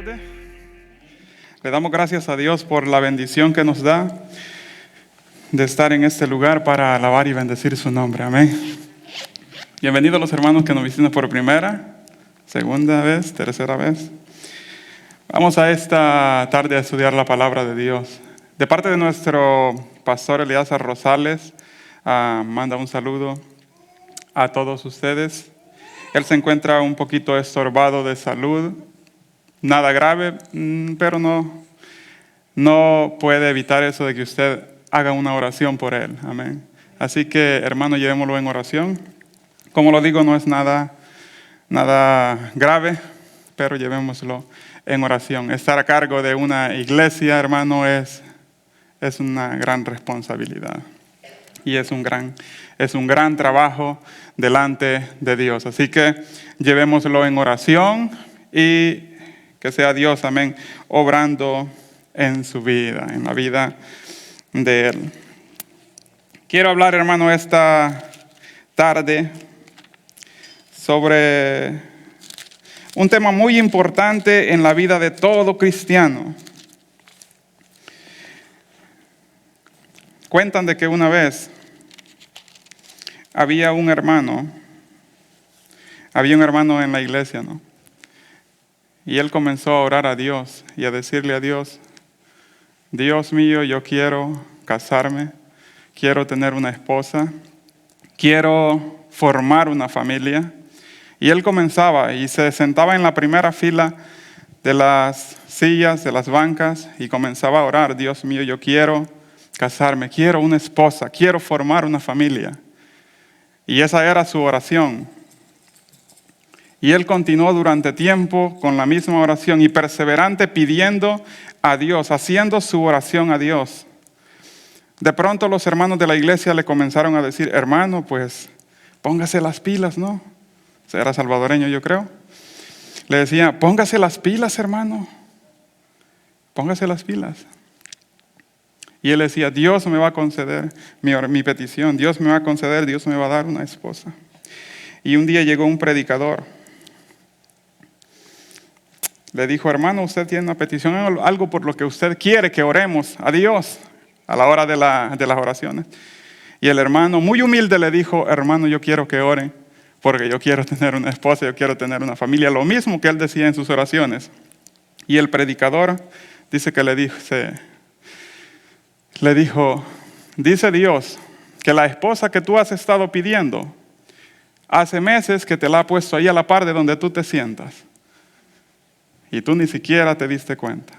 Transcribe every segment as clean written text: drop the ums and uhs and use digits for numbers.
tarde. Le damos gracias a Dios por la bendición que nos da de estar en este lugar para alabar y bendecir su nombre. Amén. Bienvenidos los hermanos que nos visitan por primera, segunda vez, tercera vez. Vamos a esta tarde a estudiar la palabra de Dios. De parte de nuestro pastor Elías Rosales, manda un saludo a todos ustedes. Él se encuentra un poquito estorbado de salud, nada grave, pero no puede evitar eso de que usted haga una oración por él. Amén. Así que, hermano, llevémoslo en oración. Como lo digo, no es nada grave, pero llevémoslo en oración. Estar a cargo de una iglesia, hermano, es una gran responsabilidad. Y es un gran trabajo delante de Dios. Así que llevémoslo en oración y que sea Dios, amén, obrando en su vida, en la vida de Él. Quiero hablar, hermano, esta tarde sobre un tema muy importante en la vida de todo cristiano. Cuentan de que una vez había un hermano en la iglesia, ¿no? Y él comenzó a orar a Dios y a decirle a Dios: Dios mío, yo quiero casarme, quiero tener una esposa, quiero formar una familia. Y él comenzaba y se sentaba en la primera fila de las sillas, de las bancas, y comenzaba a orar: Dios mío, yo quiero casarme, quiero una esposa, quiero formar una familia. Y esa era su oración. Y él continuó durante tiempo con la misma oración y perseverante pidiendo a Dios, haciendo su oración a Dios. De pronto los hermanos de la iglesia le comenzaron a decir: hermano, pues póngase las pilas, ¿no? Era salvadoreño, yo creo. Le decía: póngase las pilas, hermano. Póngase las pilas. Y él decía: Dios me va a conceder mi petición, Dios me va a conceder, Dios me va a dar una esposa. Y un día llegó un predicador. Le dijo: hermano, usted tiene una petición, algo por lo que usted quiere que oremos a Dios a la hora de las oraciones. Y el hermano, muy humilde, le dijo: hermano, yo quiero que ore, porque yo quiero tener una esposa, yo quiero tener una familia. Lo mismo que él decía en sus oraciones. Y el predicador dice que le dijo: dice Dios que la esposa que tú has estado pidiendo, hace meses que te la ha puesto ahí a la par de donde tú te sientas. Y tú ni siquiera te diste cuenta.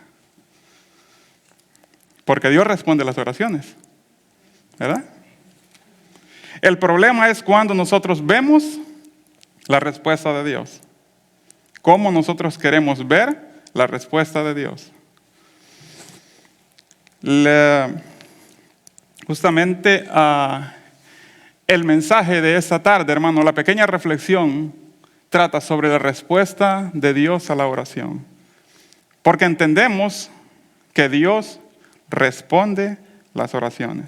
Porque Dios responde las oraciones, ¿verdad? El problema es cuando nosotros vemos la respuesta de Dios. ¿Cómo nosotros queremos ver la respuesta de Dios? Justamente el mensaje de esta tarde, hermano, la pequeña reflexión trata sobre la respuesta de Dios a la oración. Porque entendemos que Dios responde las oraciones.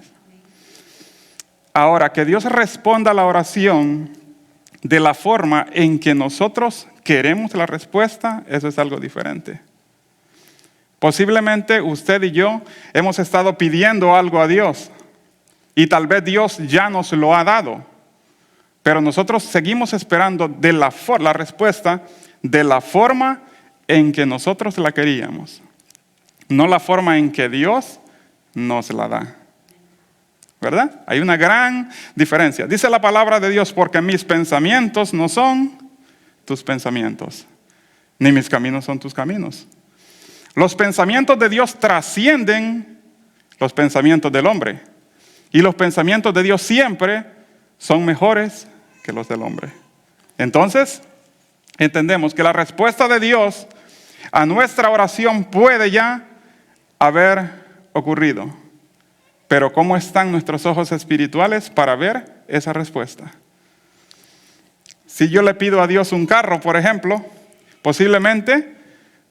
Ahora, que Dios responda a la oración de la forma en que nosotros queremos la respuesta, eso es algo diferente. Posiblemente usted y yo hemos estado pidiendo algo a Dios y tal vez Dios ya nos lo ha dado, pero nosotros seguimos esperando la respuesta de la forma en que nosotros la queríamos, no la forma en que Dios nos la da. ¿Verdad? Hay una gran diferencia. Dice la palabra de Dios: porque mis pensamientos no son tus pensamientos, ni mis caminos son tus caminos. Los pensamientos de Dios trascienden los pensamientos del hombre. Y los pensamientos de Dios siempre son mejores que los del hombre. Entonces, entendemos que la respuesta de Dios a nuestra oración puede ya haber ocurrido. Pero ¿cómo están nuestros ojos espirituales para ver esa respuesta? Si yo le pido a Dios un carro, por ejemplo, posiblemente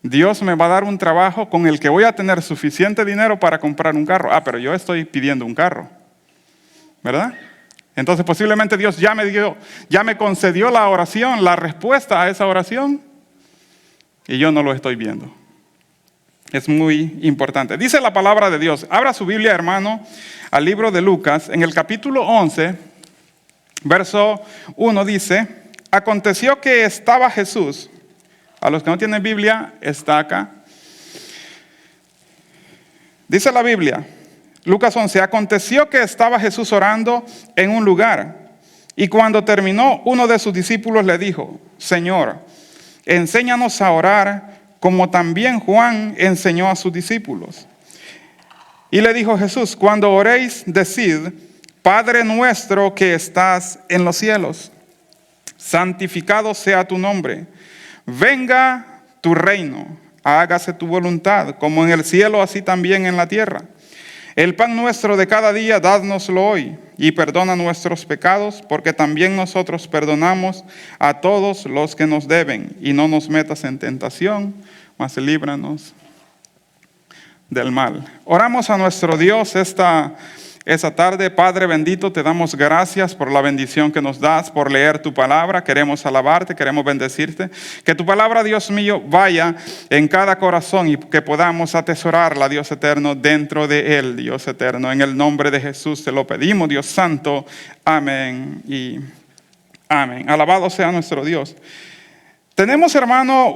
Dios me va a dar un trabajo con el que voy a tener suficiente dinero para comprar un carro. Pero yo estoy pidiendo un carro, ¿verdad? Entonces posiblemente Dios ya me concedió la oración, la respuesta a esa oración, y yo no lo estoy viendo. Es muy importante. Dice la palabra de Dios. Abra su Biblia, hermano, al libro de Lucas. En el capítulo 11, verso 1 dice: aconteció que estaba Jesús. A los que no tienen Biblia, está acá. Dice la Biblia, Lucas 11, aconteció que estaba Jesús orando en un lugar. Y cuando terminó, uno de sus discípulos le dijo: Señor, enséñanos a orar como también Juan enseñó a sus discípulos. Y le dijo Jesús: cuando oréis, decid: Padre nuestro que estás en los cielos, santificado sea tu nombre. Venga tu reino, hágase tu voluntad, como en el cielo, así también en la tierra. El pan nuestro de cada día, dádnoslo hoy, y perdona nuestros pecados, porque también nosotros perdonamos a todos los que nos deben. Y no nos metas en tentación, mas líbranos del mal. Oramos a nuestro Dios esta tarde. Padre bendito, te damos gracias por la bendición que nos das, por leer tu palabra. Queremos alabarte, queremos bendecirte. Que tu palabra, Dios mío, vaya en cada corazón y que podamos atesorarla, Dios eterno, dentro de él, Dios eterno. En el nombre de Jesús te lo pedimos, Dios santo. Amén y amén. Alabado sea nuestro Dios. Tenemos, hermano,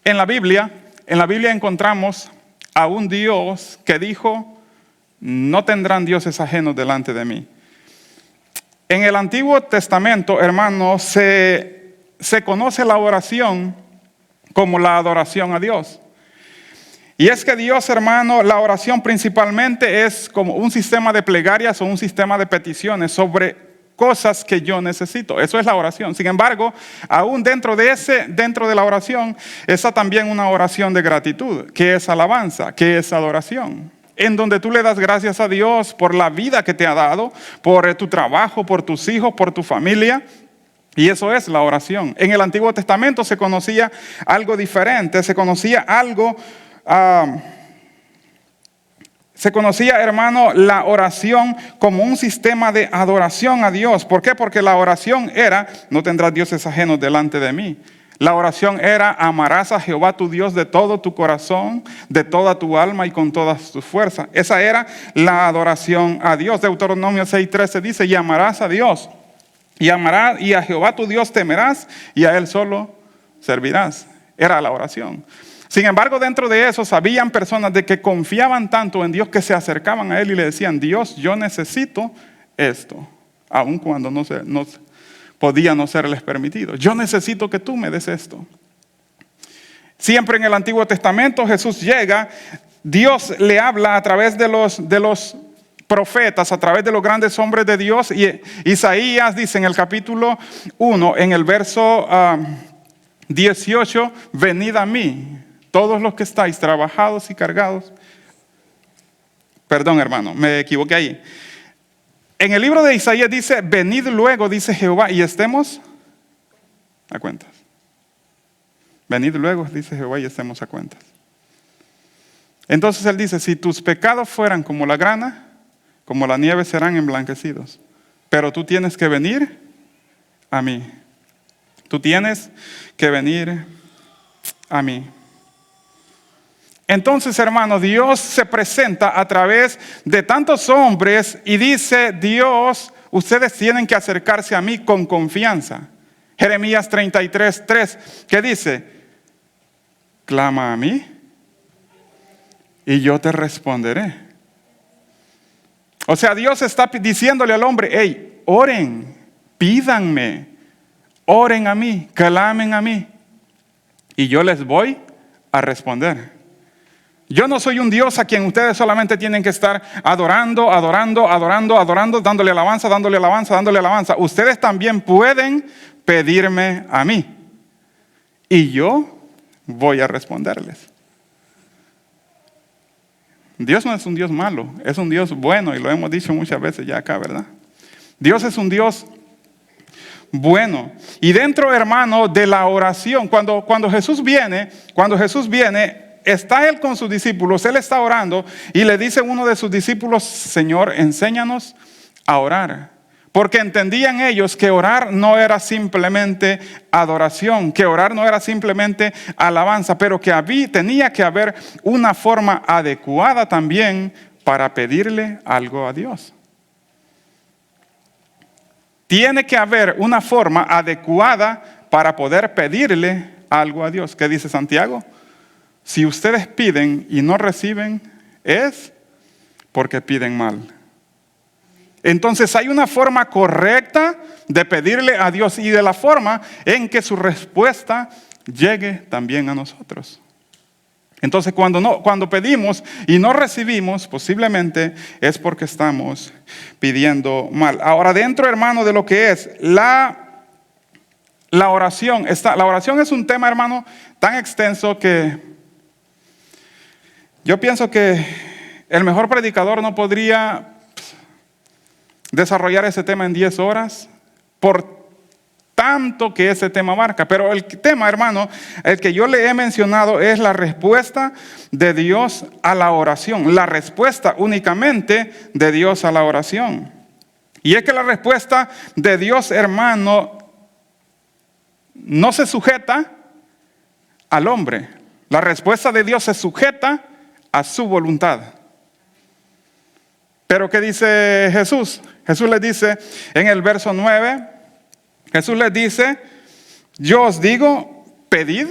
En la Biblia encontramos a un Dios que dijo: no tendrán dioses ajenos delante de mí. En el Antiguo Testamento, hermanos, se conoce la oración como la adoración a Dios. Y es que Dios, hermano, la oración principalmente es como un sistema de plegarias o un sistema de peticiones sobre cosas que yo necesito. Eso es la oración. Sin embargo, aún dentro de la oración, está también una oración de gratitud, que es alabanza, que es adoración. En donde tú le das gracias a Dios por la vida que te ha dado, por tu trabajo, por tus hijos, por tu familia. Y eso es la oración. En el Antiguo Testamento se conocía algo diferente, se conocía, hermano, la oración como un sistema de adoración a Dios. ¿Por qué? Porque la oración era: no tendrás dioses ajenos delante de mí. La oración era: amarás a Jehová tu Dios de todo tu corazón, de toda tu alma y con todas tus fuerzas. Esa era la adoración a Dios. Deuteronomio 6:13 dice: y amarás a Dios, y a Jehová tu Dios temerás, y a él solo servirás. Era la oración. Sin embargo, dentro de eso, habían personas de que confiaban tanto en Dios que se acercaban a él y le decían: Dios, yo necesito esto, aun cuando no podía no serles permitido. Yo necesito que tú me des esto. Siempre en el Antiguo Testamento Jesús llega, Dios le habla a través de los profetas, a través de los grandes hombres de Dios. Y Isaías dice en el capítulo 1, en el verso 18: venid a mí, todos los que estáis trabajados y cargados. Perdón, hermano, me equivoqué ahí. En el libro de Isaías dice: venid luego, dice Jehová, y estemos a cuentas. Venid luego, dice Jehová, y estemos a cuentas. Entonces él dice: si tus pecados fueran como la grana, como la nieve serán emblanquecidos. Pero tú tienes que venir a mí. Tú tienes que venir a mí. Entonces, hermano, Dios se presenta a través de tantos hombres y dice: Dios, ustedes tienen que acercarse a mí con confianza. Jeremías 33:3, ¿qué dice? Clama a mí y yo te responderé. O sea, Dios está diciéndole al hombre: hey, oren, pídanme, oren a mí, clamen a mí y yo les voy a responder. Yo no soy un Dios a quien ustedes solamente tienen que estar adorando, dándole alabanza. Ustedes también pueden pedirme a mí y yo voy a responderles. Dios no es un Dios malo, es un Dios bueno, y lo hemos dicho muchas veces ya acá, ¿verdad? Dios es un Dios bueno. Y dentro, hermano, de la oración, cuando Jesús viene, está él con sus discípulos, él está orando y le dice a uno de sus discípulos: Señor, enséñanos a orar. porque entendían ellos que orar no era simplemente adoración, que orar no era simplemente alabanza, pero que tenía que haber una forma adecuada también para pedirle algo a Dios. Tiene que haber una forma adecuada para poder pedirle algo a Dios. ¿Qué dice Santiago? Si ustedes piden y no reciben, es porque piden mal. Entonces hay una forma correcta de pedirle a Dios y de la forma en que su respuesta llegue también a nosotros. Entonces cuando pedimos y no recibimos, posiblemente es porque estamos pidiendo mal. Ahora, dentro, hermano, de lo que es la oración, la oración es un tema, hermano, tan extenso que yo pienso que el mejor predicador no podría desarrollar ese tema en 10 horas, por tanto que ese tema abarca. Pero el tema, hermano, el que yo le he mencionado es la respuesta de Dios a la oración. La respuesta únicamente de Dios a la oración. Y es que la respuesta de Dios, hermano, no se sujeta al hombre. La respuesta de Dios se sujeta a su voluntad. Pero ¿qué dice Jesús? Jesús les dice en el verso 9, Jesús les dice, yo os digo, pedid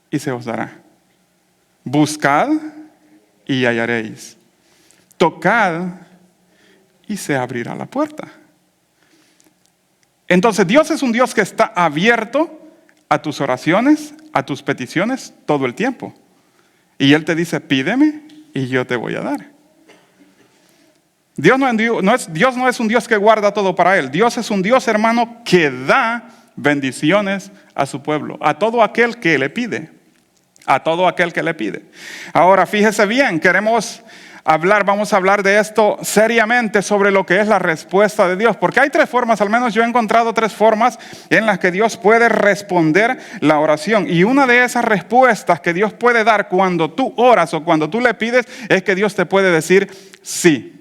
y se os dará. Buscad y hallaréis. Tocad y se abrirá la puerta. Entonces Dios es un Dios que está abierto a tus oraciones, a tus peticiones todo el tiempo. Y Él te dice, pídeme y yo te voy a dar. Dios no es un Dios que guarda todo para Él. Dios es un Dios, hermano, que da bendiciones a su pueblo, a todo aquel que le pide. A todo aquel que le pide. Ahora, fíjese bien, vamos a hablar de esto seriamente sobre lo que es la respuesta de Dios. Porque hay 3 formas, al menos yo he encontrado 3 formas en las que Dios puede responder la oración. Y una de esas respuestas que Dios puede dar cuando tú oras o cuando tú le pides es que Dios te puede decir, sí,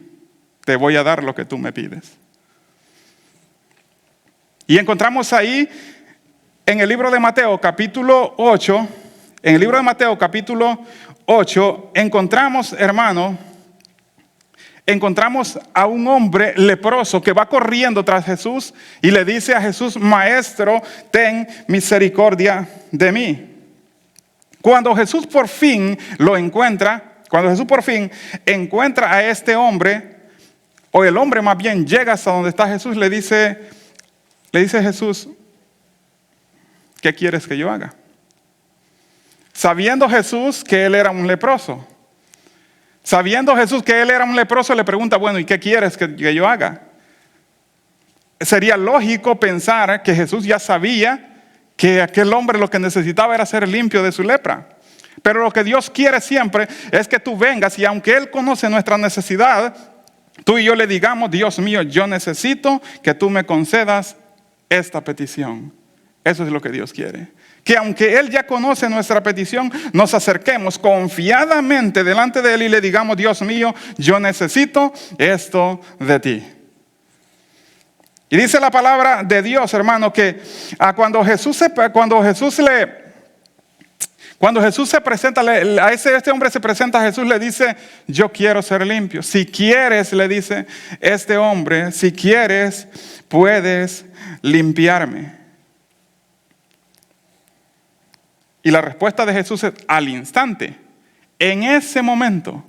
te voy a dar lo que tú me pides. Y encontramos ahí en el libro de Mateo capítulo 8, encontramos, hermano, a un hombre leproso que va corriendo tras Jesús y le dice a Jesús, Maestro, ten misericordia de mí. Cuando Jesús por fin encuentra a este hombre, o el hombre más bien llega hasta donde está Jesús, le dice Jesús, ¿qué quieres que yo haga? Sabiendo Jesús que él era un leproso. Le pregunta, bueno, ¿y qué quieres que yo haga? Sería lógico pensar que Jesús ya sabía que aquel hombre lo que necesitaba era ser limpio de su lepra. Pero lo que Dios quiere siempre es que tú vengas y aunque Él conoce nuestra necesidad, tú y yo le digamos, Dios mío, yo necesito que tú me concedas esta petición. Eso es lo que Dios quiere. Que aunque Él ya conoce nuestra petición, nos acerquemos confiadamente delante de Él y le digamos, Dios mío, yo necesito esto de ti. Y dice la palabra de Dios, hermano, que cuando Jesús se presenta, este hombre se presenta a Jesús, le dice, yo quiero ser limpio. Si quieres, le dice este hombre, si quieres, puedes limpiarme. Y la respuesta de Jesús es al instante. En ese momento,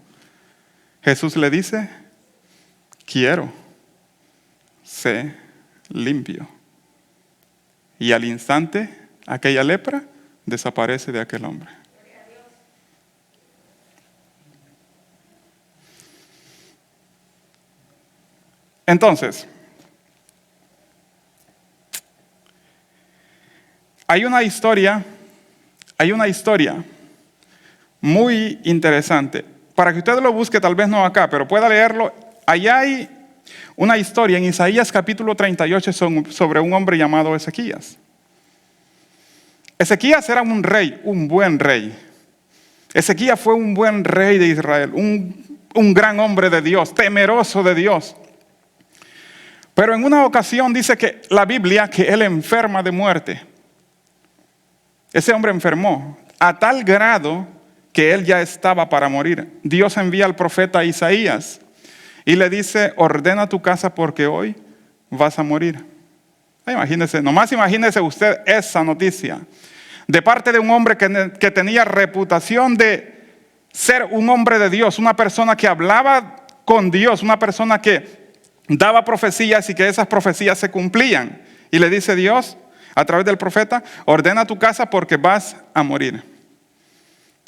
Jesús le dice, quiero, sé limpio. Y al instante, aquella lepra desaparece de aquel hombre. Entonces, hay una historia muy interesante. Para que usted lo busque, tal vez no acá, pero pueda leerlo. Allá hay una historia en Isaías capítulo 38 sobre un hombre llamado Ezequías. Ezequías era un rey, un buen rey. Ezequías fue un buen rey de Israel, un gran hombre de Dios, temeroso de Dios. Pero en una ocasión dice que la Biblia que él enferma de muerte. Ese hombre enfermó a tal grado que él ya estaba para morir. Dios envía al profeta Isaías y le dice, ordena tu casa porque hoy vas a morir. Imagínese, nomás imagínese usted esa noticia. De parte de un hombre que tenía reputación de ser un hombre de Dios, una persona que hablaba con Dios, una persona que daba profecías y que esas profecías se cumplían. Y le dice Dios, a través del profeta, ordena tu casa porque vas a morir.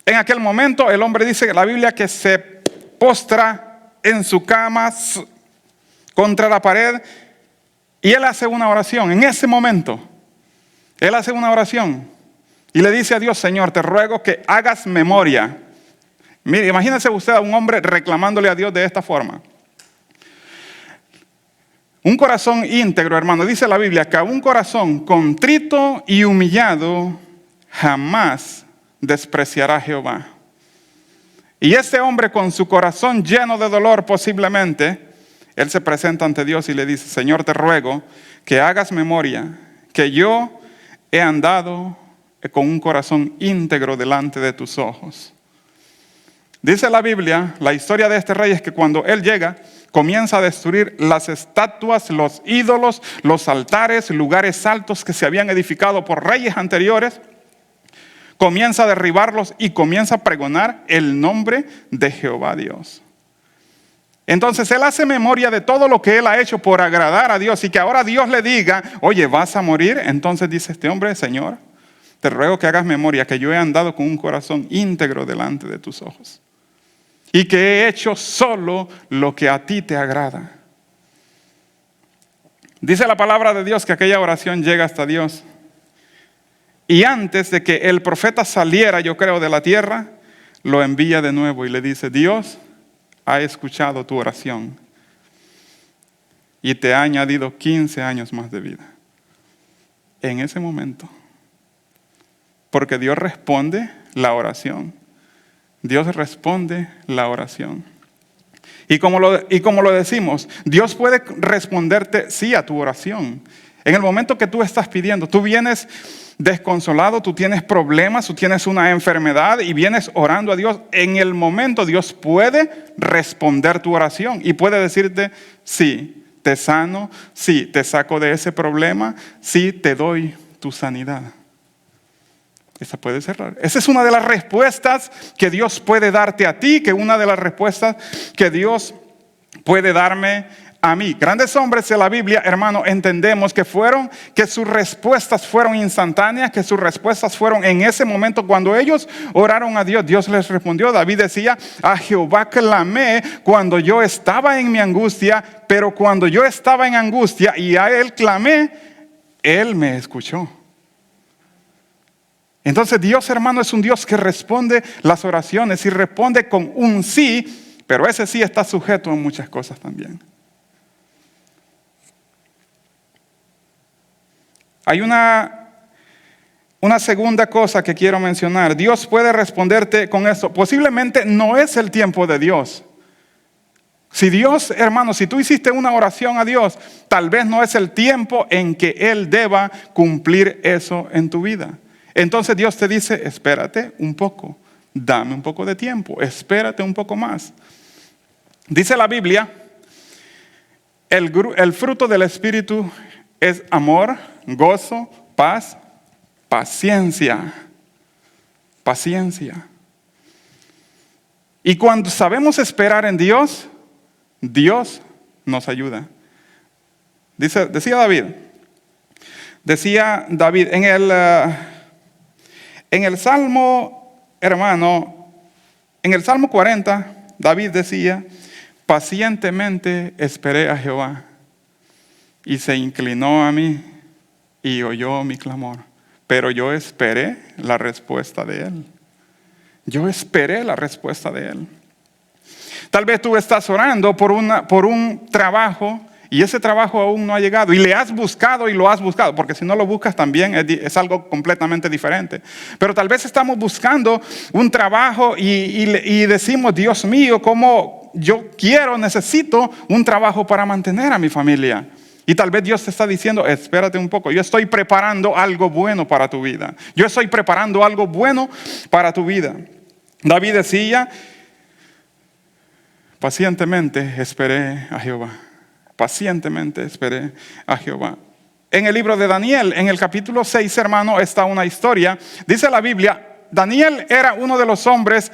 En aquel momento el hombre dice en la Biblia que se postra en su cama contra la pared y él hace una oración. En ese momento, él hace una oración y le dice a Dios, Señor, te ruego que hagas memoria. Mire, imagínese usted a un hombre reclamándole a Dios de esta forma. Un corazón íntegro, hermano, dice la Biblia que a un corazón contrito y humillado jamás despreciará a Jehová. Y este hombre con su corazón lleno de dolor posiblemente, él se presenta ante Dios y le dice, Señor, te ruego que hagas memoria, que yo he andado con un corazón íntegro delante de tus ojos. Dice la Biblia, la historia de este rey es que cuando él llega, comienza a destruir las estatuas, los ídolos, los altares, lugares altos que se habían edificado por reyes anteriores. Comienza a derribarlos y comienza a pregonar el nombre de Jehová Dios. Entonces él hace memoria de todo lo que él ha hecho por agradar a Dios y que ahora Dios le diga, oye, vas a morir. Entonces dice este hombre, Señor, te ruego que hagas memoria que yo he andado con un corazón íntegro delante de tus ojos y que he hecho solo lo que a ti te agrada. Dice la palabra de Dios que aquella oración llega hasta Dios. Y antes de que el profeta saliera, yo creo, de la tierra, lo envía de nuevo y le dice, Dios ha escuchado tu oración y te ha añadido 15 años más de vida. En ese momento, porque Dios responde la oración. Dios responde la oración. Y como lo decimos, Dios puede responderte sí a tu oración. En el momento que tú estás pidiendo, tú vienes desconsolado, tú tienes problemas, tú tienes una enfermedad y vienes orando a Dios. En el momento Dios puede responder tu oración y puede decirte, sí, te sano, sí, te saco de ese problema, sí, te doy tu sanidad. Esa puede ser. Esa es una de las respuestas que Dios puede darte a ti, que una de las respuestas que Dios puede darme a mí. Grandes hombres de la Biblia, hermano, entendemos que sus respuestas fueron instantáneas, que sus respuestas fueron en ese momento cuando ellos oraron a Dios. Dios les respondió. David decía, a Jehová clamé cuando yo estaba en mi angustia, pero cuando yo estaba en angustia y a Él clamé, Él me escuchó. Entonces Dios, hermano, es un Dios que responde las oraciones y responde con un sí, pero ese sí está sujeto a muchas cosas también. Hay una segunda cosa que quiero mencionar. Dios puede responderte con eso. Posiblemente no es el tiempo de Dios. Si Dios, hermano, si tú hiciste una oración a Dios, tal vez no es el tiempo en que Él deba cumplir eso en tu vida. Entonces Dios te dice, espérate un poco, dame un poco de tiempo, espérate un poco más. Dice la Biblia, el fruto del Espíritu es amor, gozo, paz, paciencia. Paciencia. Y cuando sabemos esperar en Dios, Dios nos ayuda. Decía David en el Salmo, hermano, en el Salmo 40, David decía, pacientemente esperé a Jehová y se inclinó a mí y oyó mi clamor. Pero yo esperé la respuesta de Él. Yo esperé la respuesta de Él. Tal vez tú estás orando por un trabajo y ese trabajo aún no ha llegado y le has buscado y lo has buscado, porque si no lo buscas también es algo completamente diferente. Pero tal vez estamos buscando un trabajo y decimos, Dios mío, ¿cómo yo necesito un trabajo para mantener a mi familia? Y tal vez Dios te está diciendo, espérate un poco, yo estoy preparando algo bueno para tu vida. Yo estoy preparando algo bueno para tu vida. David decía, pacientemente esperé a Jehová. Pacientemente esperé a Jehová. En el libro de Daniel, en el capítulo 6, hermano, está una historia. Dice la Biblia, Daniel era uno de los hombres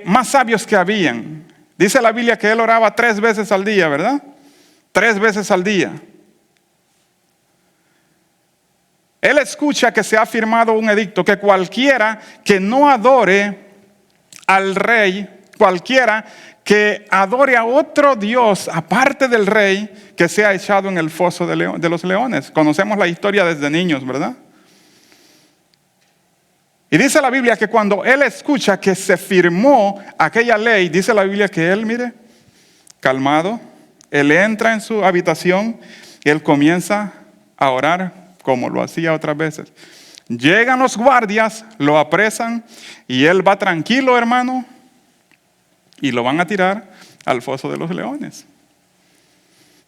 más sabios que habían. Dice la Biblia que él oraba 3 veces al día, ¿verdad? 3 veces al día. Él escucha que se ha firmado un edicto que cualquiera que no adore al rey, cualquiera que adore a otro Dios aparte del rey, que sea echado en el foso de los leones. Conocemos la historia desde niños, ¿verdad? Y dice la Biblia que cuando él escucha que se firmó aquella ley, dice la Biblia que él, mire, calmado, él entra en su habitación y él comienza a orar como lo hacía otras veces. Llegan los guardias, lo apresan y él va tranquilo, hermano, y lo van a tirar al foso de los leones.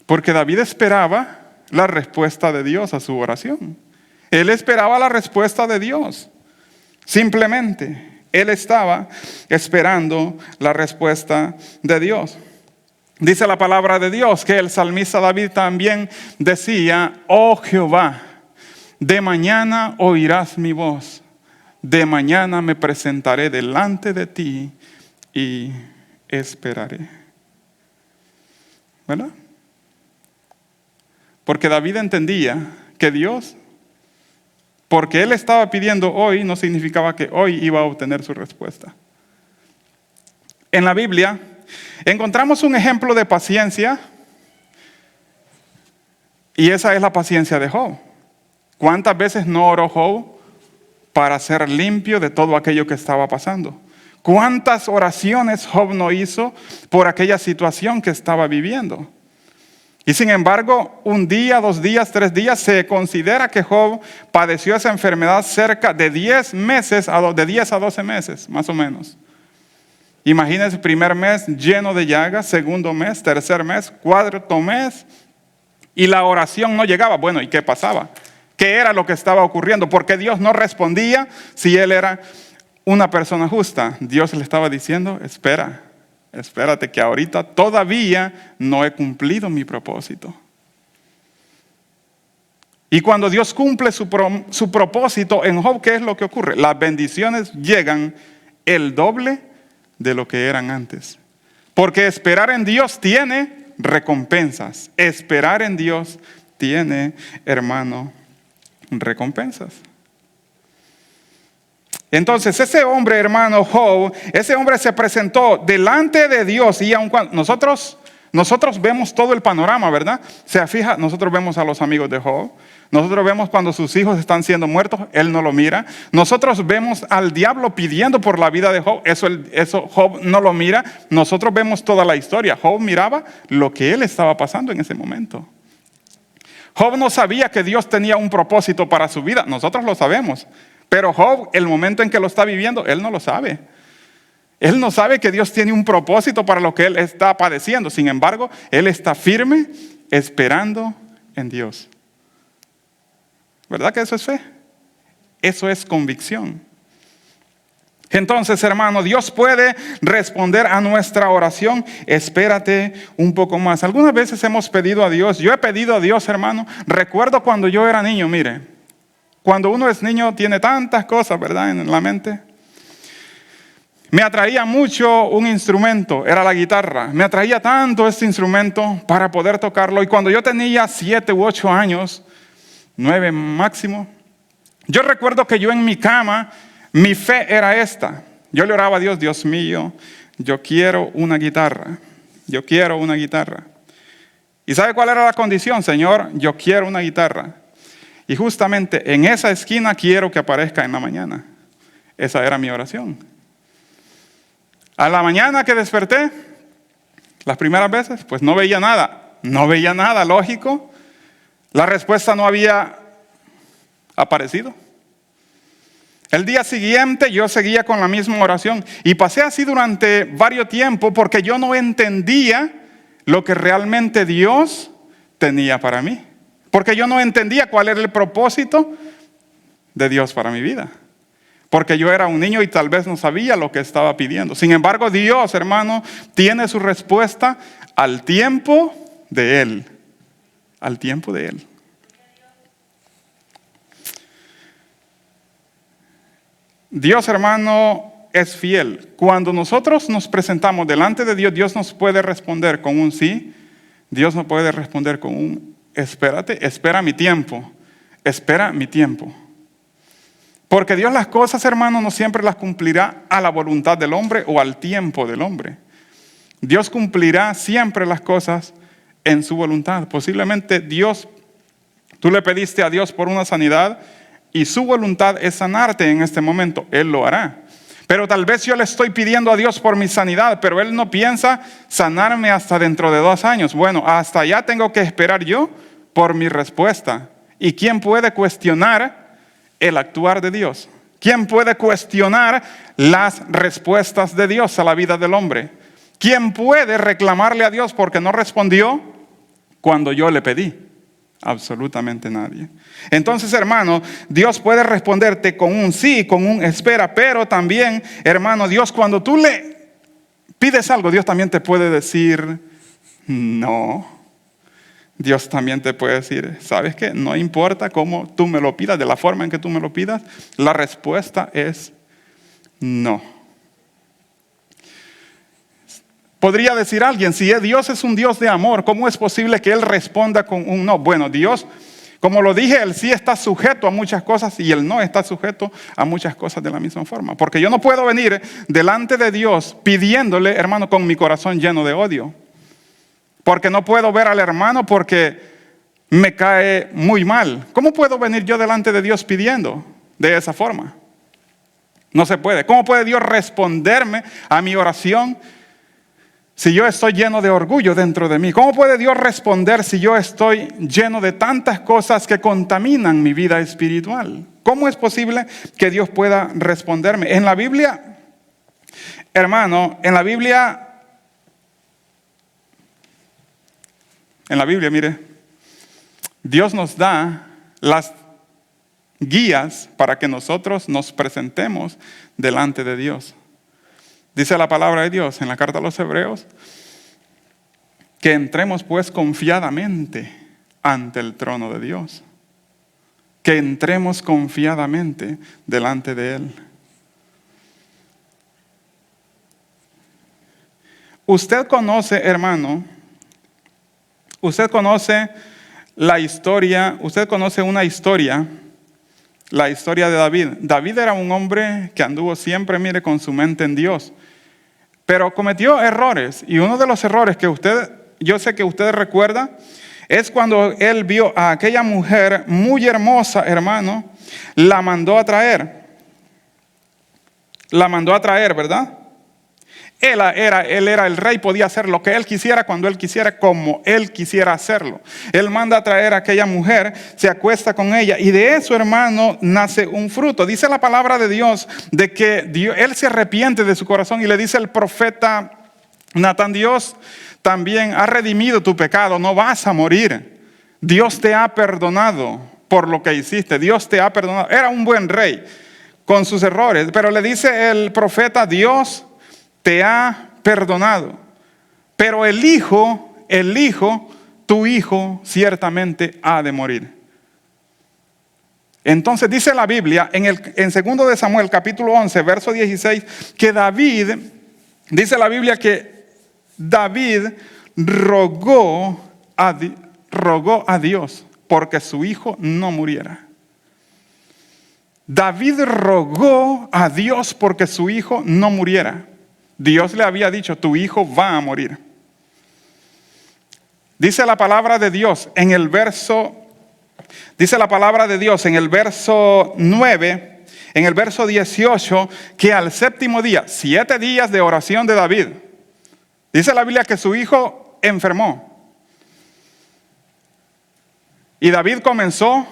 Porque David esperaba la respuesta de Dios a su oración. Él esperaba la respuesta de Dios. Simplemente, él estaba esperando la respuesta de Dios. Dice la palabra de Dios que el salmista David también decía, oh Jehová, de mañana oirás mi voz, de mañana me presentaré delante de ti y esperaré. ¿Verdad? Porque David entendía que Dios, porque él estaba pidiendo hoy, no significaba que hoy iba a obtener su respuesta. En la Biblia encontramos un ejemplo de paciencia y esa es la paciencia de Job. ¿Cuántas veces no oró Job para ser limpio de todo aquello que estaba pasando? ¿Cuántas oraciones Job no hizo por aquella situación que estaba viviendo? Y sin embargo, 1 día, 2 días, 3 días, se considera que Job padeció esa enfermedad cerca de 10 meses, de 10 a 12 meses, más o menos. Imagínense, 1er mes lleno de llagas, 2º mes, 3er mes, 4º mes, y la oración no llegaba. Bueno, ¿y qué pasaba? ¿Qué era lo que estaba ocurriendo? Porque Dios no respondía si él era una persona justa. Dios le estaba diciendo, espérate que ahorita todavía no he cumplido mi propósito. Y cuando Dios cumple su propósito en Job, ¿qué es lo que ocurre? Las bendiciones llegan el doble de lo que eran antes. Porque esperar en Dios tiene recompensas. Esperar en Dios tiene, hermano, recompensas. Entonces ese hombre, hermano Job, ese hombre se presentó delante de Dios y aun cuando nosotros vemos todo el panorama, ¿verdad? Se fija, nosotros vemos a los amigos de Job, nosotros vemos cuando sus hijos están siendo muertos, él no lo mira. Nosotros vemos al diablo pidiendo por la vida de Job, eso Job no lo mira. Nosotros vemos toda la historia. Job miraba lo que él estaba pasando en ese momento. Job no sabía que Dios tenía un propósito para su vida, nosotros lo sabemos. Pero Job, el momento en que lo está viviendo, él no lo sabe. Él no sabe que Dios tiene un propósito para lo que él está padeciendo. Sin embargo, él está firme, esperando en Dios. ¿Verdad que eso es fe? Eso es convicción. Entonces, hermano, Dios puede responder a nuestra oración. Espérate un poco más. Algunas veces hemos pedido a Dios. Yo he pedido a Dios, hermano. Recuerdo cuando yo era niño, mire. Cuando uno es niño tiene tantas cosas, ¿verdad?, en la mente. Me atraía mucho un instrumento, era la guitarra. Me atraía tanto este instrumento para poder tocarlo. Y cuando yo tenía 7 u 8 años, 9 máximo, yo recuerdo que yo en mi cama, mi fe era esta. Yo le oraba a Dios, Dios mío, yo quiero una guitarra. Yo quiero una guitarra. ¿Y sabe cuál era la condición, Señor? Yo quiero una guitarra. Y justamente en esa esquina quiero que aparezca en la mañana. Esa era mi oración. A la mañana que desperté, las primeras veces, pues no veía nada. No veía nada, lógico. La respuesta no había aparecido. El día siguiente yo seguía con la misma oración. Y pasé así durante varios tiempos porque yo no entendía lo que realmente Dios tenía para mí. Porque yo no entendía cuál era el propósito de Dios para mi vida. Porque yo era un niño y tal vez no sabía lo que estaba pidiendo. Sin embargo, Dios, hermano, tiene su respuesta al tiempo de Él. Al tiempo de Él. Dios, hermano, es fiel. Cuando nosotros nos presentamos delante de Dios, Dios nos puede responder con un sí. Dios nos puede responder con un espérate, espera mi tiempo. Espera mi tiempo. Porque Dios las cosas, hermano, no siempre las cumplirá a la voluntad del hombre o al tiempo del hombre. Dios cumplirá siempre las cosas en su voluntad. Posiblemente tú le pediste a Dios por una sanidad y su voluntad es sanarte en este momento. Él lo hará. Pero tal vez yo le estoy pidiendo a Dios por mi sanidad, pero Él no piensa sanarme hasta dentro de 2 años. Bueno, hasta allá tengo que esperar yo por mi respuesta. ¿Y quién puede cuestionar el actuar de Dios? ¿Quién puede cuestionar las respuestas de Dios a la vida del hombre? ¿Quién puede reclamarle a Dios porque no respondió cuando yo le pedí? Absolutamente nadie. Entonces, hermano, Dios puede responderte con un sí, con un espera, pero también, hermano, Dios, cuando tú le pides algo, Dios también te puede decir no. Dios también te puede decir, ¿sabes qué? No importa cómo tú me lo pidas, de la forma en que tú me lo pidas, la respuesta es no. Podría decir alguien, si Dios es un Dios de amor, ¿cómo es posible que Él responda con un no? Bueno, Dios, como lo dije, el sí está sujeto a muchas cosas y el no está sujeto a muchas cosas de la misma forma. Porque yo no puedo venir delante de Dios pidiéndole, hermano, con mi corazón lleno de odio. Porque no puedo ver al hermano porque me cae muy mal. ¿Cómo puedo venir yo delante de Dios pidiendo de esa forma? No se puede. ¿Cómo puede Dios responderme a mi oración si yo estoy lleno de orgullo dentro de mí? ¿Cómo puede Dios responder si yo estoy lleno de tantas cosas que contaminan mi vida espiritual? ¿Cómo es posible que Dios pueda responderme? En la Biblia, hermano, en la Biblia, mire, Dios nos da las guías para que nosotros nos presentemos delante de Dios. Dice la palabra de Dios en la carta a los Hebreos que entremos pues confiadamente ante el trono de Dios. Que entremos confiadamente delante de Él. Usted conoce, hermano, usted conoce la historia, usted conoce una historia, la historia de David. David era un hombre que anduvo siempre, mire, con su mente en Dios. Pero cometió errores, y uno de los errores que yo sé que usted recuerda, es cuando él vio a aquella mujer muy hermosa, hermano, la mandó a traer. La mandó a traer, ¿verdad? Él era el rey, podía hacer lo que él quisiera, cuando él quisiera, como él quisiera hacerlo. Él manda a traer a aquella mujer, se acuesta con ella, y de eso, hermano, nace un fruto. Dice la palabra de Dios de que él se arrepiente de su corazón y le dice el profeta Natán: Dios también ha redimido tu pecado, no vas a morir. Dios te ha perdonado por lo que hiciste, Dios te ha perdonado. Era un buen rey con sus errores, pero le dice el profeta: Dios te ha perdonado, pero el hijo, tu hijo, ciertamente ha de morir. Entonces dice la Biblia en 2 de Samuel, capítulo 11, verso 16, que dice la Biblia que David rogó a Dios porque su hijo no muriera. David rogó a Dios porque su hijo no muriera. Dios le había dicho: tu hijo va a morir. Dice la palabra de Dios en el verso 9, en el verso 18, que al séptimo día, 7 días de oración de David, dice la Biblia que su hijo enfermó. Y David comenzó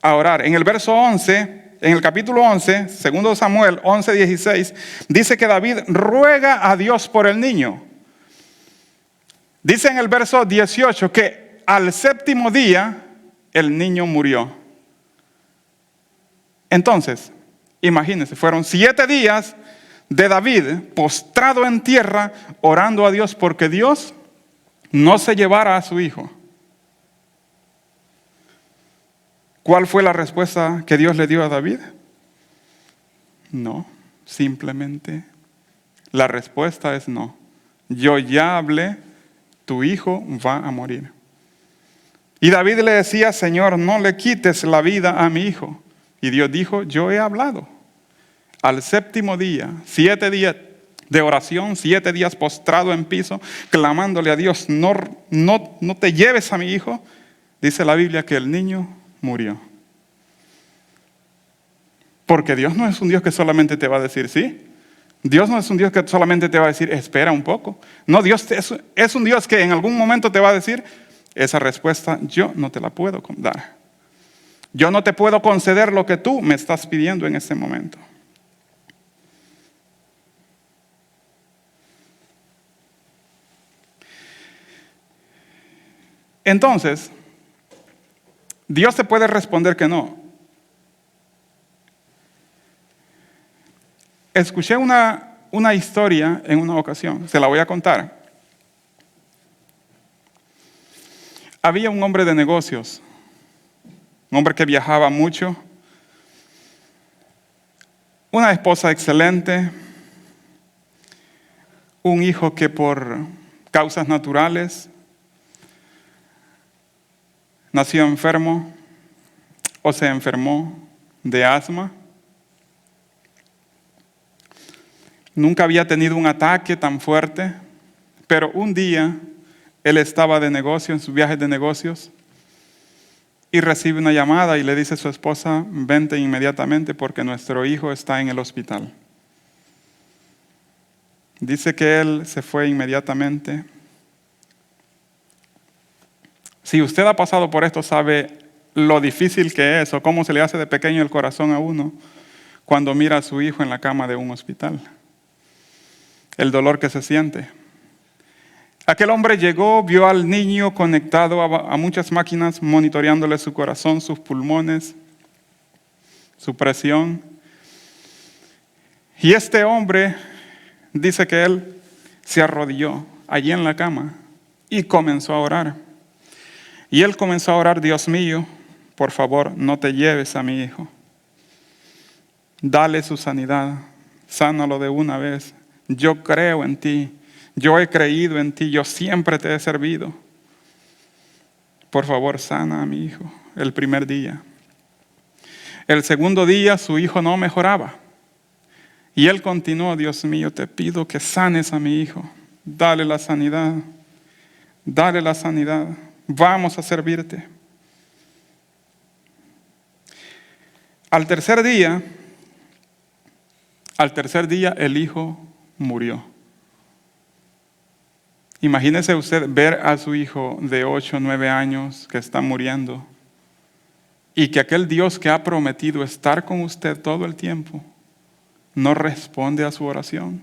a orar. En el verso 11, en el capítulo 11, 2 Samuel 11, 16, dice que David ruega a Dios por el niño. Dice en el verso 18 que al séptimo día el niño murió. Entonces, imagínense, fueron 7 días de David postrado en tierra orando a Dios porque Dios no se llevara a su hijo. ¿Cuál fue la respuesta que Dios le dio a David? No, simplemente la respuesta es no. Yo ya hablé, tu hijo va a morir. Y David le decía, Señor, no le quites la vida a mi hijo. Y Dios dijo, yo he hablado. Al séptimo día, 7 días de oración, 7 días postrado en piso, clamándole a Dios, no te lleves a mi hijo. Dice la Biblia que el niño murió. Porque Dios no es un Dios que solamente te va a decir sí. Dios no es un Dios que solamente te va a decir, espera un poco. No, Dios es un Dios que en algún momento te va a decir, esa respuesta yo no te la puedo dar. Yo no te puedo conceder lo que tú me estás pidiendo en este momento. Entonces, Dios te puede responder que no. Escuché una historia en una ocasión, se la voy a contar. Había un hombre de negocios, un hombre que viajaba mucho, una esposa excelente, un hijo que por causas naturales nació enfermo o se enfermó de asma. Nunca había tenido un ataque tan fuerte, pero un día él estaba de negocio, en sus viajes de negocios, y recibe una llamada y le dice a su esposa, vente inmediatamente porque nuestro hijo está en el hospital. Dice que él se fue inmediatamente. Si usted ha pasado por esto, sabe lo difícil que es o cómo se le hace de pequeño el corazón a uno cuando mira a su hijo en la cama de un hospital. El dolor que se siente. Aquel hombre llegó, vio al niño conectado a muchas máquinas, monitoreándole su corazón, sus pulmones, su presión. Y este hombre dice que él se arrodilló allí en la cama y comenzó a orar. Y él comenzó a orar, Dios mío, por favor, no te lleves a mi hijo. Dale su sanidad, sánalo de una vez. Yo creo en ti, yo he creído en ti, yo siempre te he servido. Por favor, sana a mi hijo. El primer día. El segundo día su hijo no mejoraba. Y él continuó, Dios mío, te pido que sanes a mi hijo. Dale la sanidad, dale la sanidad. Vamos a servirte. Al tercer día el hijo murió. Imagínese usted ver a su hijo de 8 o 9 años que está muriendo y que aquel Dios que ha prometido estar con usted todo el tiempo no responde a su oración.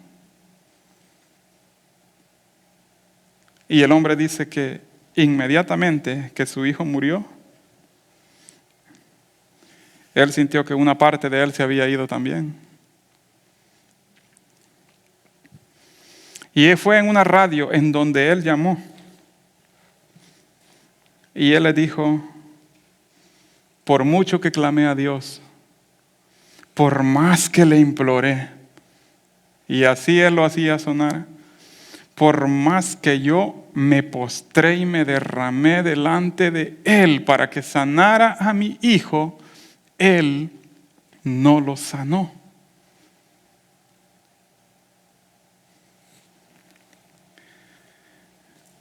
Y el hombre dice que inmediatamente que su hijo murió, él sintió que una parte de él se había ido también. Y fue en una radio en donde él llamó. Y él le dijo, por mucho que clamé a Dios, por más que le imploré, y así él lo hacía sonar, por más que yo me postré y me derramé delante de él para que sanara a mi hijo, él no lo sanó.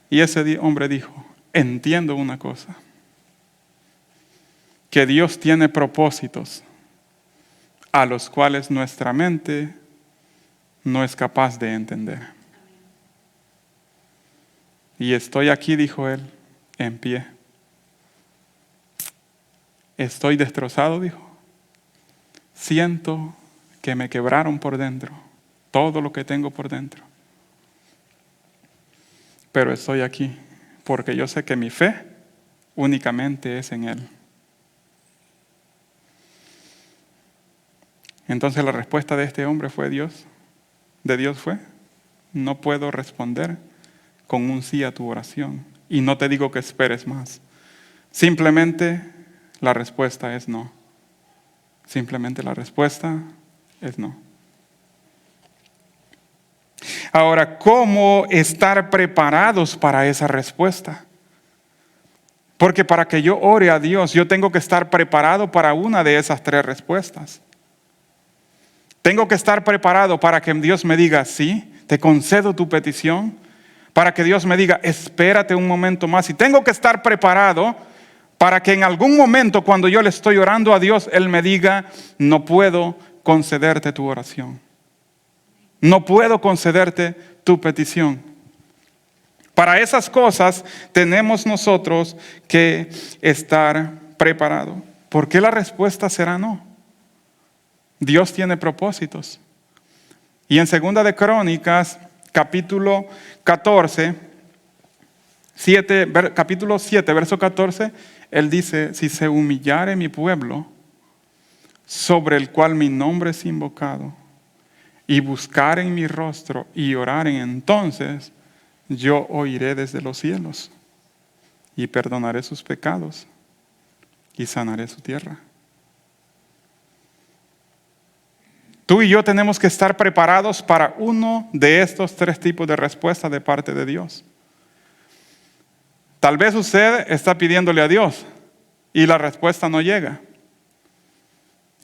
Y ese hombre dijo, entiendo una cosa, que Dios tiene propósitos a los cuales nuestra mente no es capaz de entender. Y estoy aquí, dijo él, en pie. Estoy destrozado, dijo. Siento que me quebraron por dentro, todo lo que tengo por dentro. pero estoy aquí porque yo sé que mi fe únicamente es en Él. Entonces la respuesta de este hombre fue de Dios fue: no puedo responder con un sí a tu oración. Y no te digo que esperes más. Simplemente la respuesta es no. Simplemente la respuesta es no. Ahora, ¿cómo estar preparados para esa respuesta? Porque para que yo ore a Dios, yo tengo que estar preparado para una de esas tres respuestas. Tengo que estar preparado para que Dios me diga, sí, te concedo tu petición. Para que Dios me diga, espérate un momento más. Y tengo que estar preparado para que en algún momento, cuando yo le estoy orando a Dios, Él me diga, no puedo concederte tu oración. No puedo concederte tu petición. Para esas cosas tenemos nosotros que estar preparados. ¿Por qué la respuesta será no? Dios tiene propósitos. Y en 2 de Crónicas, capítulo 14, capítulo 7, verso 14, Él dice, si se humillare mi pueblo, sobre el cual mi nombre es invocado, y buscaren mi rostro y oraren, entonces yo oiré desde los cielos y perdonaré sus pecados y sanaré su tierra. Tú y yo tenemos que estar preparados para uno de estos tres tipos de respuestas de parte de Dios. Tal vez usted está pidiéndole a Dios y la respuesta no llega.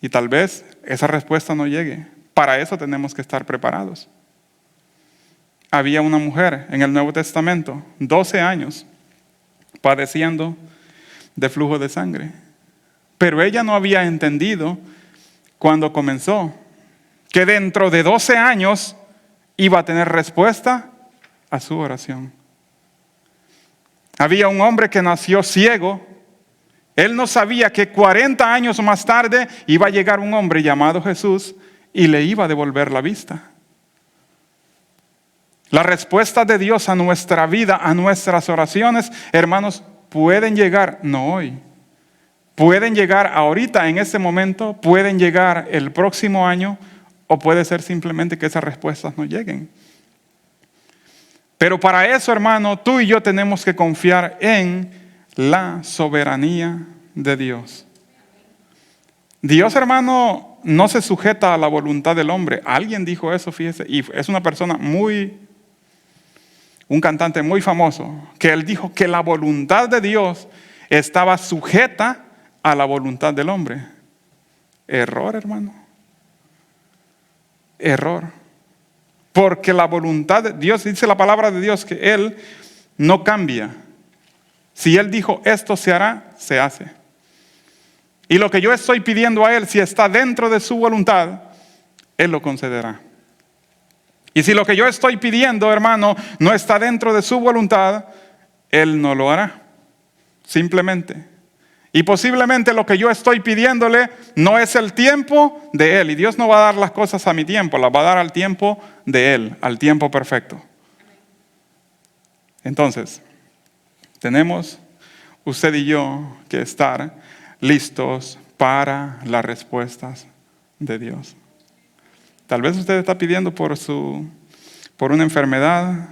Y tal vez esa respuesta no llegue. Para eso tenemos que estar preparados. Había una mujer en el Nuevo Testamento, 12 años, padeciendo de flujo de sangre. Pero ella no había entendido cuando comenzó que dentro de 12 años iba a tener respuesta a su oración. Había un hombre que nació ciego. Él no sabía que 40 años más tarde iba a llegar un hombre llamado Jesús y le iba a devolver la vista. La respuesta de Dios a nuestra vida, a nuestras oraciones, hermanos, pueden llegar, no hoy, pueden llegar ahorita, en este momento, pueden llegar el próximo año, o puede ser simplemente que esas respuestas no lleguen. Pero para eso, hermano, tú y yo tenemos que confiar en la soberanía de Dios. Dios, hermano, no se sujeta a la voluntad del hombre. Alguien dijo eso, fíjese, y es una persona un cantante muy famoso, que él dijo que la voluntad de Dios estaba sujeta a la voluntad del hombre. Error, hermano. Error. Porque la voluntad de Dios, dice la palabra de Dios, que Él no cambia. Si Él dijo esto se hará, se hace. Y lo que yo estoy pidiendo a Él, si está dentro de su voluntad, Él lo concederá. Y si lo que yo estoy pidiendo, hermano, no está dentro de su voluntad, Él no lo hará. Simplemente. Y posiblemente lo que yo estoy pidiéndole no es el tiempo de Él. Y Dios no va a dar las cosas a mi tiempo, las va a dar al tiempo de Él, al tiempo perfecto. Entonces, tenemos usted y yo que estar listos para las respuestas de Dios. Tal vez usted está pidiendo por una enfermedad,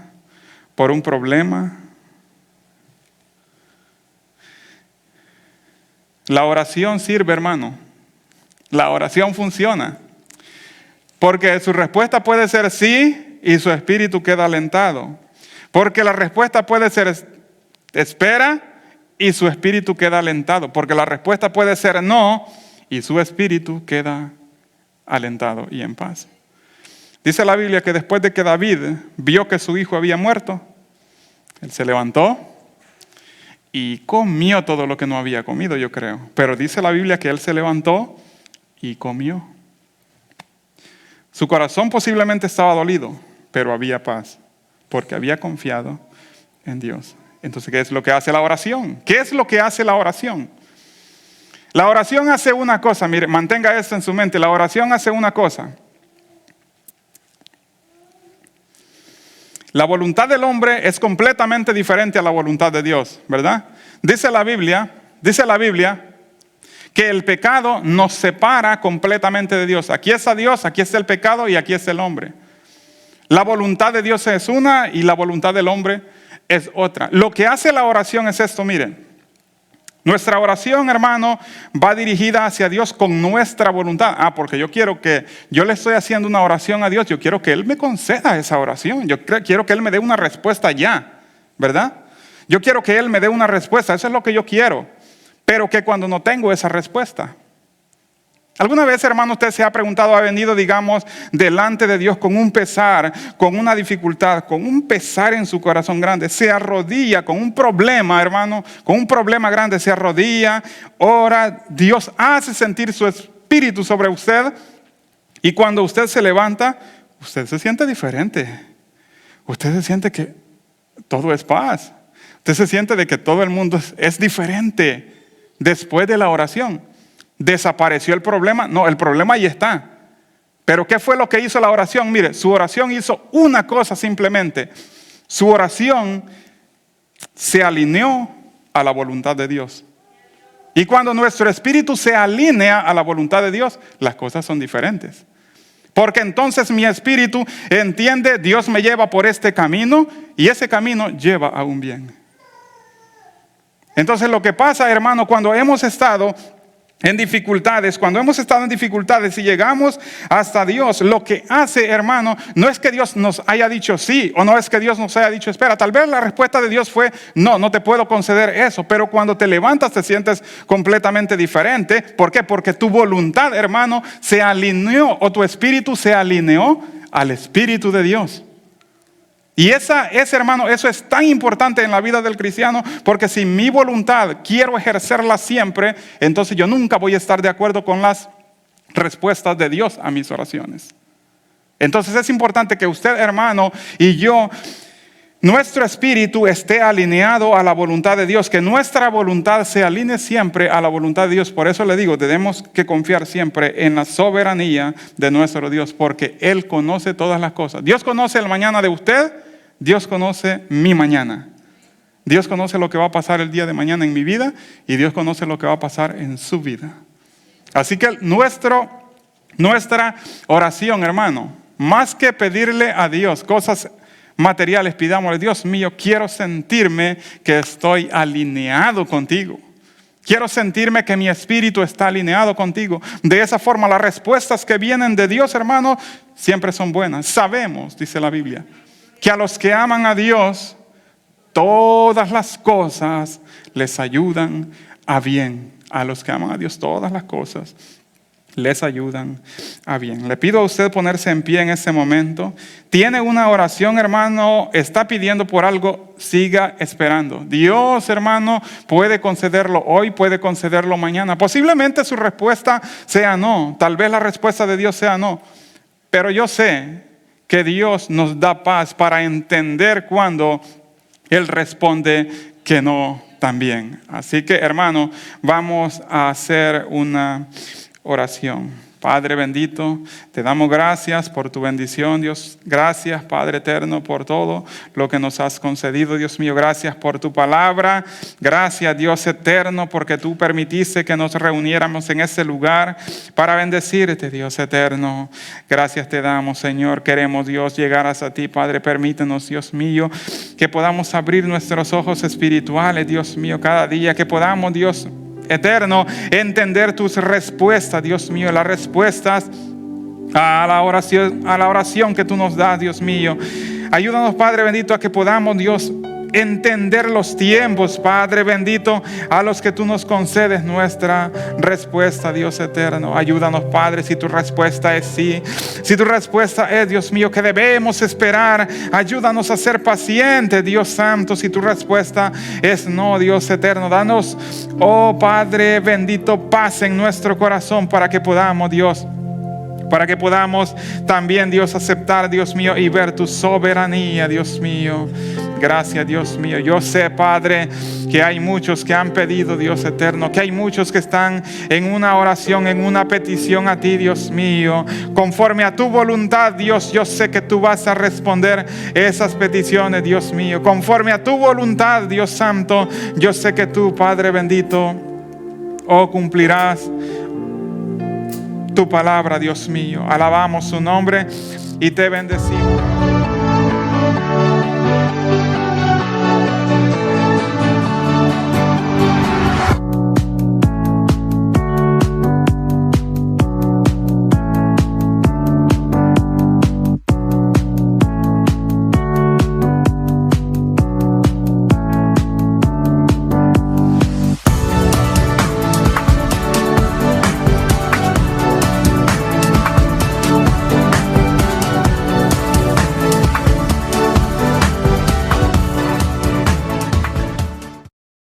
por un problema. La oración sirve, hermano. La oración funciona. Porque su respuesta puede ser sí y su espíritu queda alentado. Porque la respuesta puede ser espera y su espíritu queda alentado. Porque la respuesta puede ser no y su espíritu queda alentado y en paz. Dice la Biblia que después de que David vio que su hijo había muerto, él se levantó y comió todo lo que no había comido, yo creo. Pero dice la Biblia que él se levantó y comió. Su corazón posiblemente estaba dolido, pero había paz, porque había confiado en Dios. Entonces, ¿qué es lo que hace la oración? ¿Qué es lo que hace la oración? La oración hace una cosa, mire, mantenga esto en su mente. La oración hace una cosa. La voluntad del hombre es completamente diferente a la voluntad de Dios, ¿verdad? Dice la Biblia que el pecado nos separa completamente de Dios. Aquí está Dios, aquí está el pecado y aquí está el hombre. La voluntad de Dios es una y la voluntad del hombre es otra. Lo que hace la oración es esto, miren. Nuestra oración, hermano, va dirigida hacia Dios con nuestra voluntad. Porque yo le estoy haciendo una oración a Dios, yo quiero que Él me conceda esa oración. Yo quiero que Él me dé una respuesta ya, ¿verdad? Yo quiero que Él me dé una respuesta, eso es lo que yo quiero. Pero que cuando no tengo esa respuesta. ¿Alguna vez, hermano, usted se ha preguntado, ha venido, digamos, delante de Dios con un pesar, con una dificultad, con un pesar en su corazón grande? Se arrodilla con un problema, hermano, con un problema grande, se arrodilla, ora, Dios hace sentir su espíritu sobre usted y cuando usted se levanta, usted se siente diferente. Usted se siente que todo es paz. Usted se siente de que todo el mundo es diferente después de la oración. ¿Desapareció el problema? No, el problema ahí está. Pero ¿qué fue lo que hizo la oración? Mire, su oración hizo una cosa simplemente. Su oración se alineó a la voluntad de Dios. Y cuando nuestro espíritu se alinea a la voluntad de Dios, las cosas son diferentes. Porque entonces mi espíritu entiende, Dios me lleva por este camino y ese camino lleva a un bien. Entonces lo que pasa, hermano, cuando hemos estado en dificultades y llegamos hasta Dios, lo que hace, hermano, no es que Dios nos haya dicho sí, o no es que Dios nos haya dicho espera. Tal vez la respuesta de Dios fue no te puedo conceder eso, pero cuando te levantas te sientes completamente diferente. ¿Por qué? Porque tu voluntad, hermano, se alineó, o tu espíritu se alineó al Espíritu de Dios. Y hermano, eso es tan importante en la vida del cristiano, porque si mi voluntad quiero ejercerla siempre, entonces yo nunca voy a estar de acuerdo con las respuestas de Dios a mis oraciones. Entonces es importante que usted, hermano, y yo, nuestro espíritu esté alineado a la voluntad de Dios, que nuestra voluntad se alinee siempre a la voluntad de Dios. Por eso le digo, tenemos que confiar siempre en la soberanía de nuestro Dios, porque Él conoce todas las cosas. Dios conoce el mañana de usted, Dios conoce mi mañana. Dios conoce lo que va a pasar el día de mañana en mi vida y Dios conoce lo que va a pasar en su vida. Así que nuestra oración, hermano, más que pedirle a Dios cosas materiales, pidámosle: Dios mío, quiero sentirme que estoy alineado contigo. Quiero sentirme que mi espíritu está alineado contigo. De esa forma, las respuestas que vienen de Dios, hermano, siempre son buenas. Sabemos, dice la Biblia, que a los que aman a Dios, todas las cosas les ayudan a bien. A los que aman a Dios, todas las cosas les ayudan a bien. Le pido a usted ponerse en pie en ese momento. Tiene una oración, hermano, está pidiendo por algo, siga esperando. Dios, hermano, puede concederlo hoy, puede concederlo mañana. Posiblemente su respuesta sea no. Tal vez la respuesta de Dios sea no. Pero yo sé que Dios nos da paz para entender cuando Él responde que no también. Así que, hermano, vamos a hacer una oración. Padre bendito, te damos gracias por tu bendición, Dios. Gracias, Padre eterno, por todo lo que nos has concedido, Dios mío. Gracias por tu palabra. Gracias, Dios eterno, porque tú permitiste que nos reuniéramos en ese lugar para bendecirte, Dios eterno. Gracias te damos, Señor. Queremos, Dios, llegar hasta ti, Padre. Permítenos, Dios mío, que podamos abrir nuestros ojos espirituales, Dios mío, cada día. Que podamos, Dios eterno, entender tus respuestas, Dios mío, las respuestas a la oración que tú nos das, Dios mío. Ayúdanos, Padre bendito, a que podamos, Dios, entender los tiempos, Padre bendito, a los que tú nos concedes nuestra respuesta, Dios eterno. Ayúdanos, Padre, si tu respuesta es sí, si tu respuesta es, Dios mío, que debemos esperar, ayúdanos a ser pacientes, Dios santo. Si tu respuesta es no, Dios eterno, danos, oh Padre bendito, paz en nuestro corazón para que podamos, Dios, para que podamos también, Dios, aceptar, Dios mío, y ver tu soberanía, Dios mío. Gracias, Dios mío. Yo sé, Padre, que hay muchos que han pedido, Dios eterno, que hay muchos que están en una oración, en una petición a ti, Dios mío. Conforme a tu voluntad, Dios, yo sé que tú vas a responder esas peticiones, Dios mío. Conforme a tu voluntad, Dios santo, yo sé que tú, Padre bendito, cumplirás tu palabra, Dios mío. Alabamos su nombre y te bendecimos.